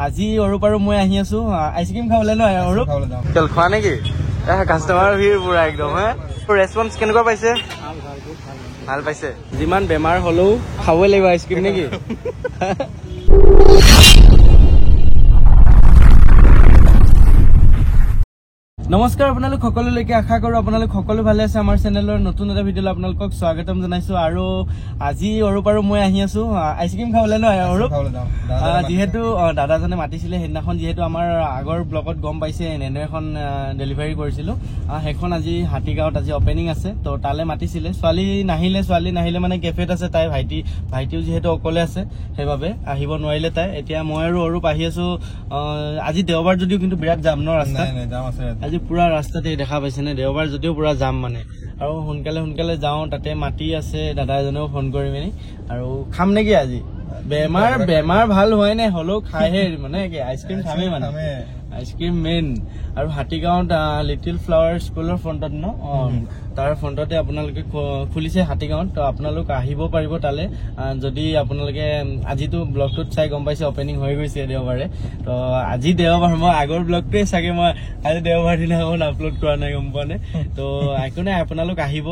আজি অৰুপ আৰু মই আহি আছো আইচক্ৰীম খাবলৈ ন অৰুপ চল খোৱা নেকি কাষ্টমাৰ ভিৰ পুৰা একদম ৰেছপন্স কেনেকুৱা পাইছে ভাল পাইছে যিমান বেমাৰ হলেও খাবই লাগিব আইচক্ৰীম নেকি নমস্কাৰ আপোনালোক সকলোলৈকে আশা কৰো আপোনালোক সকলো ভালে আছে আমাৰ চেনেলৰ নতুন এটা ভিডিঅ'লৈ আপোনালোকক স্বাগতম জনাইছো আৰু আজি অৰুপ আৰু মই আহি আছো আইচক্ৰীম খাবলৈ ন অৰুপ যেহেতু দাদাজনে মাতিছিলে সেইদিনাখন যেহেতু আমাৰ আগৰ ব্লগত গম পাইছে এনে এখন ডেলিভাৰী কৰিছিলো সেইখন আজি হাতীগাঁৱত আজি অপেনিং আছে তো তালে মাতিছিলে ছোৱালী নাহিলে মানে কেফেত আছে তাই ভাইটিও যেহেতু অকলে আছে সেইবাবে আহিব নোৱাৰিলে তাই এতিয়া মই আৰু অৰুপ আহি আছো আজি দেওবাৰ যদিও কিন্তু বিৰাট জাম ন ৰাস্তা আজি পুৰা ৰাস্তাতে দেখা পাইছে নে দেওবাৰ যদিও পুৰা যাম মানে আৰু সোনকালে যাওঁ তাতে মাতি আছে দাদা এজনেও ফোন কৰি মেলি আৰু খাম নেকি আজি বেমাৰ ভাল হয় নে হলেও খাইহে মানে কি আইচক্ৰীম খামেই মানে আইচক্ৰীম মেইন আৰু হাতীগাঁৱত লিটিল ফ্লাৱাৰ স্কুলৰ ফ্ৰণ্টত ন তাৰ ফ্ৰণ্টতে আপোনালোকে খুলিছে হাতীগাঁৱত তো আপোনালোক আহিব পাৰিব তালে যদি আপোনালোকে আজিতো ব্লগটোত চাই গম পাইছে অপেনিং হৈ গৈছে দেওবাৰে তো আজি দেওবাৰ মই আগৰ ব্লগটোৱে চাগে মই আজি দেওবাৰ দিনাখন আপলোড কৰা নাই গম পোৱা নে তো একো নাই আপোনালোক আহিব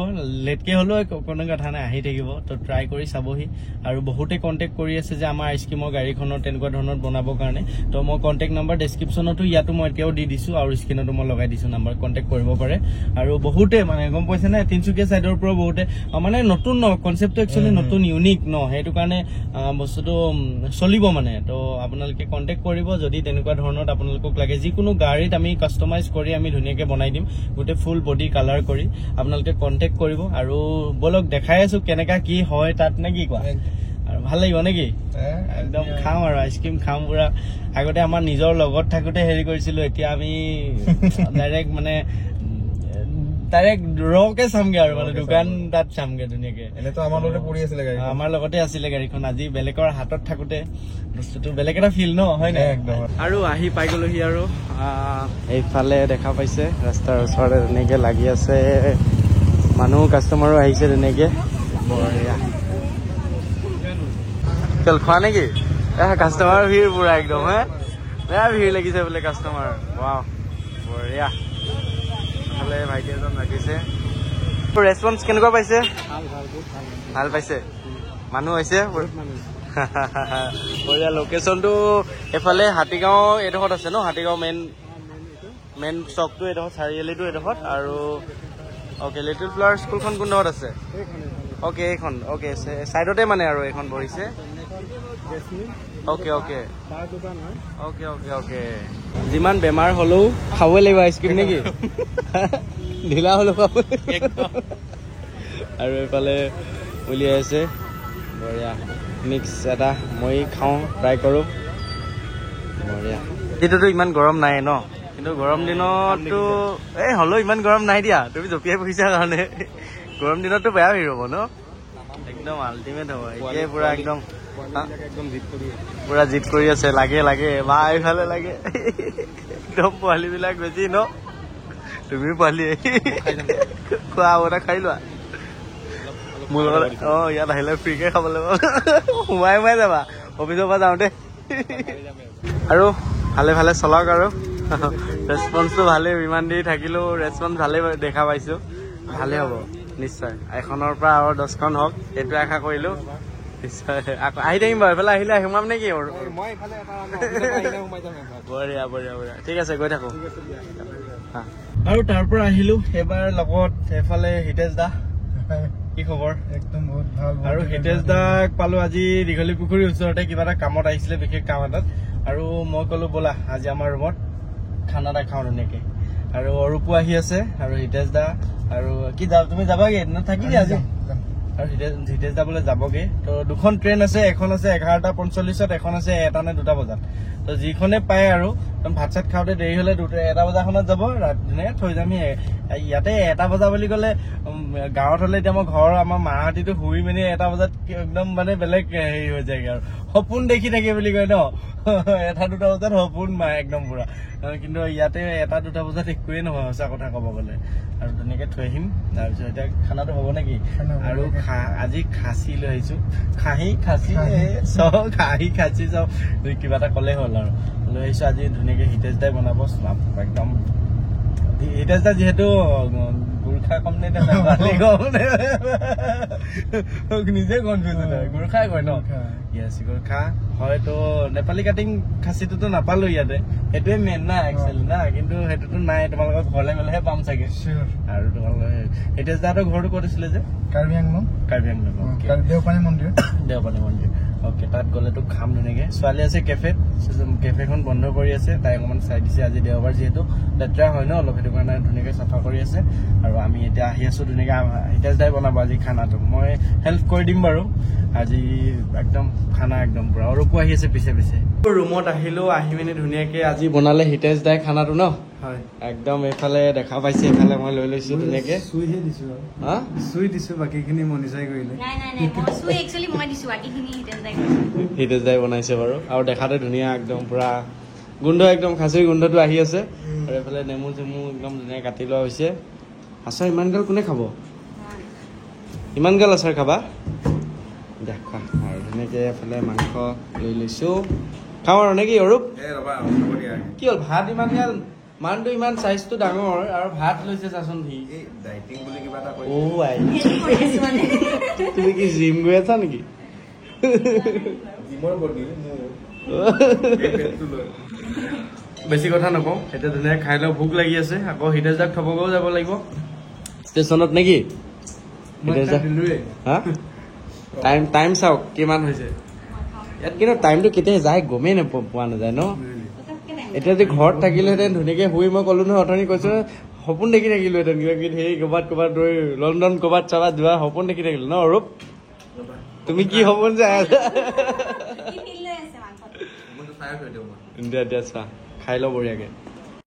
লেটকে হলেও কোনো কথা নাই আহি থাকিব তো ট্ৰাই কৰি চাবহি আৰু বহুতে কণ্টেক্ট কৰি আছে যে আমাৰ আইচক্ৰীমৰ গাড়ীখনৰ তেনেকুৱা ধৰণৰ বনাবৰ কাৰণে তো মই কণ্টেক্ট নাম্বাৰ ডেছক্ৰিপশ্যনতো ইয়াতো মই এতিয়াও দি দিছো আৰু স্ক্ৰীনতো মই লগাই দিছো নাম্বাৰ কণ্টেক্ট কৰিব পাৰে আৰু বহুতে মানে গম পাইছে নে তিনচুকীয়া সাইডৰ পৰা বহুতে মানে নতুন ন কনসেপ্টটো একচুয়ালি নতুন ইউনিক ন হেতু কাৰণে বস্তুটো চলিব মানে তো আপোনালোকে কন্টাক্ট কৰিব যদি তেনেকুৱা ধৰণৰ আপোনালোকক লাগে যিকোনো গাড়ীত আমি কাস্টমাইজ কৰি আমি ধুনিয়াকে বনাই দিম গোটে ফুল বডি কালাৰ কৰি আপোনালোকে কন্টাক্ট কৰিব আৰু বলক দেখাই আছো কেনেকা কি হয় তাত নে কি কোৱা আৰু ভাল লাগিব নেকি একদম খাম আৰু আইচক্ৰীম খাম পুৰা আগতে আমাৰ নিজৰ লগত থাকোতে হেৰি কৰিছিলো এতিয়া আমি ডাইৰেক্ট মানে ৰকে চামগে আৰু মানে দোকান তাত চামগে ধুনীয়াকে এনেতো আমাৰ লগতে আছিলে গাড়ীখন আজি বেলেগৰ হাতত থাকোতে বস্তুটো বেলেগ এটা ফিল ন হয় না একদম আৰু আহি পাই গলোহি আৰু এইফালে দেখা পাইছে ৰাস্তাৰ ওচৰতে ধুনীয়াকে লাগি আছে মানুহ কাষ্টমাৰো আহিছে ধুনীয়াকে বঢ়িয়া চল খোৱা নেকি কাষ্টমাৰ ভিৰ পুৰা একদম বেয়া ভিৰ লাগিছে বোলে কাষ্টমাৰ ৱাও বঢ়িয়া ভাইটি এজন ৰাখিছে ৰেছপন্স কেনেকুৱা পাইছে ভাল পাইছে মানুহ হৈছে বঢ়িয়া লোকেশ্যনটো এফালে হাতীগাঁও এডোখৰত আছে ন হাতীগাঁও মেইন চকটো এডোখৰত চাৰিআলিটো এডোখৰত আৰু অ'কে লিটিল ফ্লাৱাৰ স্কুলখন কোনডোখৰত আছে অ'কে এইখন অ'কে চাইডতে মানে আৰু এইখন বহিছে অ'কে যিমান বেমাৰ হলেও খাবই লাগিব আইচক্ৰীম নেকি ঢিলা হলেও খাব আৰু এইফালে উলিয়াই আছে বঢ়িয়া মিক্স এটা মই খাওঁ ট্ৰাই কৰো বঢ়িয়া এইটোতো ইমান গৰম নাই ন কিন্তু গৰম দিনততো হলেও ইমান গৰম নাই দিয়া তুমি জঁপিয়াই বহিছা কাৰণে গৰম দিনততো বেয়া ভিৰ হব ন একদম আল্টিমেট হব এতিয়াই পুৰা একদম পুৰা জিত কৰি আছে লাগে বা এইফালে লাগে একদম পোৱালী বিলাক বেছি ন তুমি পোৱালী খোৱা বনা খাই লোৱা মোৰ লগত ইয়াত আহিলে ফ্ৰীকে খাব লাগিব সোমাই যাবা অফিচৰ পৰা যাওঁতে আৰু ভালে চলাওক আৰু ৰেছপন্সটো ভালেই ইমান দেৰি থাকিলেও ৰেছপন্স ভালেই দেখা পাইছো ভালে হ'ব নিশ্চয় এখনৰ পৰা আৰু 10খন হওক এইটো আশা কৰিলো আহি থাকিম বাৰু এইফালে আহিলে সোমাম নেকি বঢ়িয়া ঠিক আছে গৈ থাকো আৰু তাৰ পৰা আহিলো এবাৰ লগত এফালে হিতেশ দা কি খবৰ একদম বহুত ভাল আৰু হিতেশ দাক পালো আজি দীঘলী পুখুৰীৰ ওচৰতে কিবা এটা কামত আহিছিলে বিশেষ কাম এটাত আৰু মই কলো ব'লা আজি আমাৰ ৰুমত খানা এটা খাওঁ ধুনীয়াকে আৰু অৰুপো আহি আছে আৰু হিতেশ দা আৰু কি তুমি যাবাগে থাকি দিয়া আজি আৰু হিতেশ দা বোলে যাবগে তো দুখন ট্ৰেইন আছে এখন আছে 11:45 এখন আছে 1টা নে 2টা বজাত তো যিখনে পায় আৰু ভাত চাত খাওঁতে দেৰি হলে 1টা বজাখনত যাব ধুনীয়াকে থৈ যাম ইয়াতে 1টা বজা বুলি কলে গাঁৱত হলে এতিয়া মই ঘৰ আমাৰ মাহঁতিটো শুই মেলি 1টা বজাত একদম মানে বেলেগ হেৰি হৈ যায়গে আৰু সপোন দেখি থাকে বুলি কয় ন 1টা 2টা বজাত সপোন মায়ে একদম পুৰা কিন্তু ইয়াতে 1টা 2টা বজাত একোৱেই নহয় সঁচা কথা ক'ব গ'লে আৰু ধুনীয়াকে থৈ আহিম তাৰপিছত এতিয়া খানাটো হ'ব নেকি আৰু আজি খাচী লৈ আহিছো খাচী চব কিবা এটা ক'লে হ'ল আৰু লৈ আহিছোঁ আজি ধুনীয়াকৈ হিতেশ দাই বনাব একদম হিতেশ দা যিহেতু গোৰ্খা কম নে নিজে কনফিউজ গোৰ্খাই কয় ন য়েছ গোৰ্খা হয়তো নেপালী কাটিং খাচীটোতো নাপালো ইয়াতে সেইটোৱে মেইন না একচুৱেলি না কিন্তু সেইটোতো নাই তোমালোকৰ ঘৰলৈ গ'লেহে পাম চাগে আৰু তোমালোকৰ হিতেশ দাহঁতৰ ঘৰটো ক'ত আছিলে যে কাৰ্বি আংলং দেওপানী মন্দিৰ অ'কে তাত গ'লেতো খাম ধুনীয়াকৈ ছোৱালী আছে কেফেখন বন্ধ কৰি আছে তাই অকণমান চাই দিছে আজি দেওবাৰ যিহেতু লেতেৰা হয় ন অলপ সেইটো কাৰণে ধুনীয়াকৈ চাফা কৰি আছে আৰু আমি এতিয়া আহি আছোঁ ধুনীয়াকৈ হিতেশ দাই বনাব আজি খানাটো মই হেল্প কৰি দিম বাৰু আজি একদম খানা একদম পুৰা অৰূপো আহি আছে পিছে ৰুমত আহিলোঁ আহি মেলি ধুনীয়াকৈ আজি বনালে হিতেশ দাই খানাটো ন হয় একদম এইফালে দেখা পাইছে এইফালে মই লৈ লৈছোঁ ধুনীয়াকৈ চুইহে দিছোঁ হা চুই দিছোঁ বাকীখিনি মনিচাই কৰিলে হিতেশ দাই বনাইছে বাৰু আৰু দেখাতে ধুনীয়া একদম পুৰা গোন্ধ একদম খাচীৰ গোন্ধটো আহি আছে আৰু এইফালে নেমু চেমু একদম ধুনীয়া কাটি লোৱা হৈছে আচাৰ ইমান গাল কোনে খাব ইমান গাল আচাৰ খাবা দেখা আৰু ধুনীয়াকৈ এইফালে মাংস লৈ লৈছোঁ খাওঁ আৰু নেকি অৰূপ কি হ'ল ভাত ইমান গাল মানুহটো ইমান চাইজটো ডাঙৰ আৰু ভাত লৈছে চাচোন সি তুমি কি জিম গৈ আছা নেকি বেছি কথা নকওঁ এতিয়া ধুনীয়াকৈ খাই লওঁ ভোক লাগি আছে আকৌ হিতেশ দাক থবগৈও যাব লাগিব ষ্টেচনত নেকি হিতেশ দা হা টাইম চাওক কিমান হৈছে ইয়াত কিন্তু টাইমটো কেতিয়া যায় গমেই পোৱা নাযায় ন এতিয়া যদি ঘৰত থাকিলেহেঁতেন ধুনীয়াকৈ শুই মই ক'লো নহয় অথনি কৈছোঁ সপোন দেখি থাকিলোহেঁতেন কিবা কিবি হেৰি ক'ৰবাত ৰৈ লণ্ডন ক'ৰবাত চাবাত যোৱা সপোন দেখি থাকিলো ন অৰূপ তুমি কি সপোন চাই আছা দিয়া চোৱা খাই লওঁ বঢ়িয়াকৈ